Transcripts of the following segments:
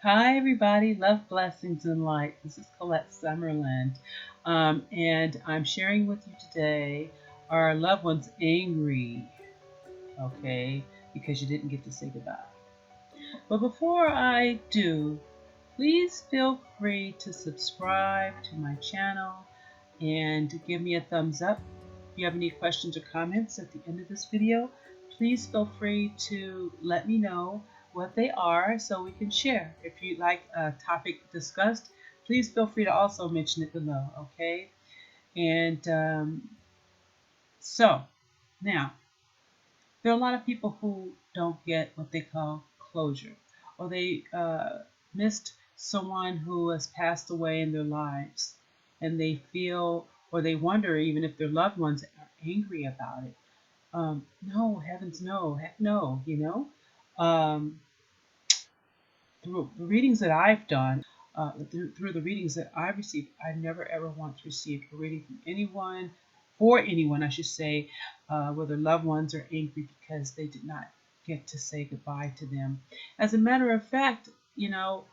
Hi, everybody. Love, blessings, and light. This is Colette Summerland. And I'm sharing with you today our loved ones angry, okay, because you didn't get to say goodbye. But before I do, please feel free to subscribe to my channel and give me a thumbs up. If you have any questions or comments at the end of this video, please feel free to let me know what they are so we can share. If you'd like a topic discussed, please feel free to also mention it below, okay? And so, now, there are a lot of people who don't get what they call closure, or they missed someone who has passed away in their lives, and they feel or they wonder even if their loved ones are angry about it. No, heavens, no, heck no, you know. Um, through the readings that I've done, through the readings that I've received, I've never ever once received a reading from anyone, for anyone, I should say, where their loved ones are angry because they did not get to say goodbye to them. As a matter of fact, you know,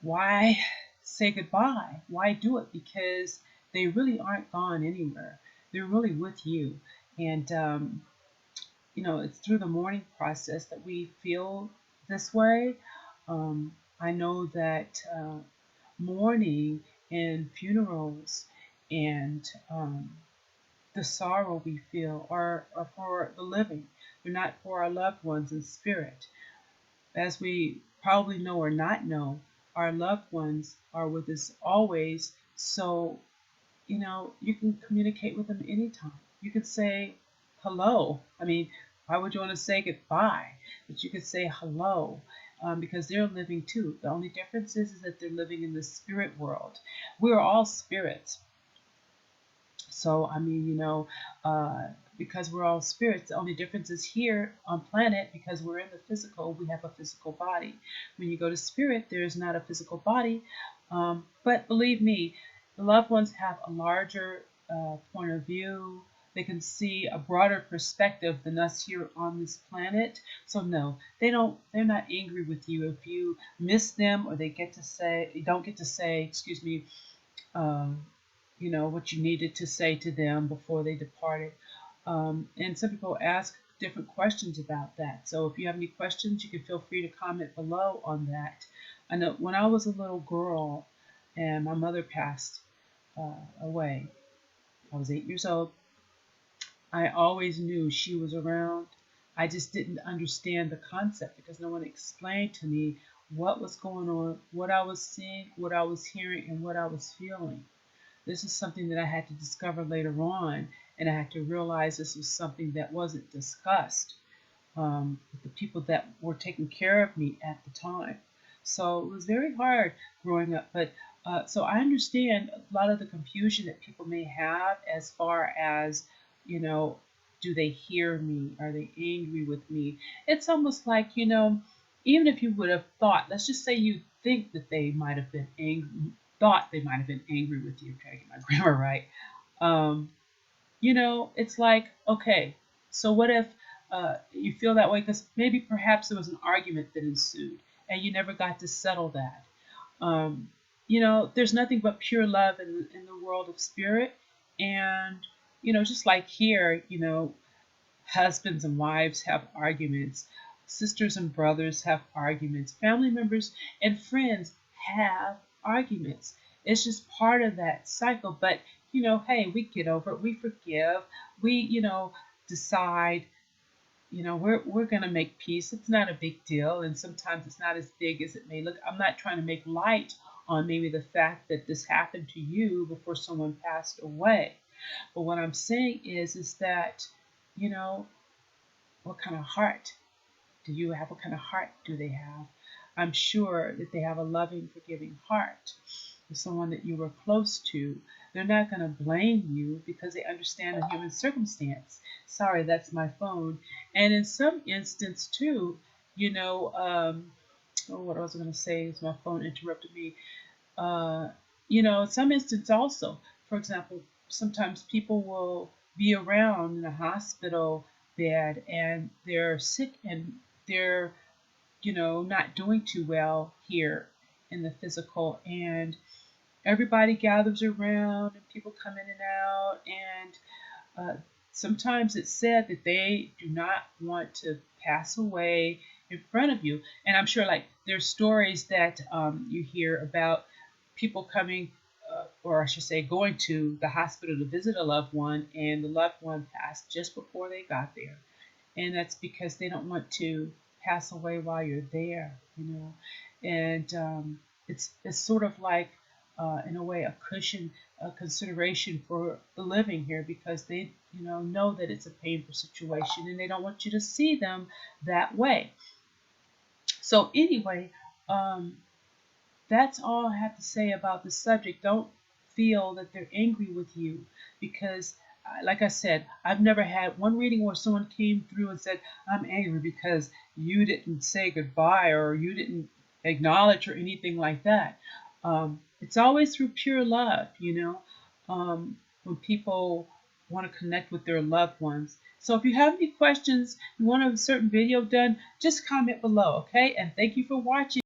why say goodbye? Why do it? Because they really aren't gone anywhere. They're really with you. And, it's through the mourning process that we feel this way. I know that mourning and funerals and the sorrow we feel are for the living. They're not for our loved ones in spirit. As we probably know or not know, our loved ones are with us always. So, you can communicate with them anytime. You could say hello. I mean, why would you want to say goodbye? But you could say hello because they're living too. The only difference is that they're living in the spirit world. We're all spirits. So, I mean, because we're all spirits, the only difference is here on planet, because we're in the physical, we have a physical body. When you go to spirit, there is not a physical body. But believe me, the loved ones have a larger point of view. They can see a broader perspective than us here on this planet. So no, they're not angry with you if you miss them, or they don't get to say, excuse me, um, what you needed to say to them before they departed. And some people ask different questions about that. So if you have any questions, you can feel free to comment below on that. I know when I was a little girl and my mother passed away, I was 8 years old. I always knew she was around. I just didn't understand the concept because no one explained to me what was going on, what I was seeing, what I was hearing, and what I was feeling. This is something that I had to discover later on, and I had to realize this was something that wasn't discussed with the people that were taking care of me at the time. So it was very hard growing up. But so I understand a lot of the confusion that people may have as far as, you know, do they hear me? Are they angry with me? It's almost like, even if you would have thought, let's just say you think that they might have been angry, thought they might have been angry with you. Trying to get my grammar right. Um, it's like, okay, so what if you feel that way because maybe perhaps there was an argument that ensued and you never got to settle that. Um, there's nothing but pure love in the world of spirit. And, just like here, husbands and wives have arguments, sisters and brothers have arguments, family members and friends have arguments. It's just part of that cycle. But, hey, we get over it, we forgive, we, decide, we're going to make peace. It's not a big deal. And sometimes it's not as big as it may look. I'm not trying to make light on maybe the fact that this happened to you before someone passed away. But what I'm saying is that, you know, what kind of heart do you have? What kind of heart do they have? I'm sure that they have a loving, forgiving heart. With someone that you were close to, they're not going to blame you because they understand the human circumstance. Sorry, that's my phone. And in some instance, too, what I was going to say is my phone interrupted me. In some instance also, for example, sometimes people will be around in a hospital bed and they're sick and they're not doing too well here in the physical, and everybody gathers around and people come in and out, and sometimes it's said that they do not want to pass away in front of you. And I'm sure, like, there's stories that you hear about people coming, or I should say, going to the hospital to visit a loved one, and the loved one passed just before they got there. And that's because they don't want to pass away while you're there. And it's sort of like, in a way, a cushion, a consideration for the living here, because they know that it's a painful situation and they don't want you to see them that way. So anyway, um, that's all I have to say about the subject. Don't feel that they're angry with you, because, like I said, I've never had one reading where someone came through and said, I'm angry because you didn't say goodbye or you didn't acknowledge or anything like that. It's always through pure love. When people want to connect with their loved ones. So if you have any questions, you want a certain video done, just comment below, okay? And thank you for watching.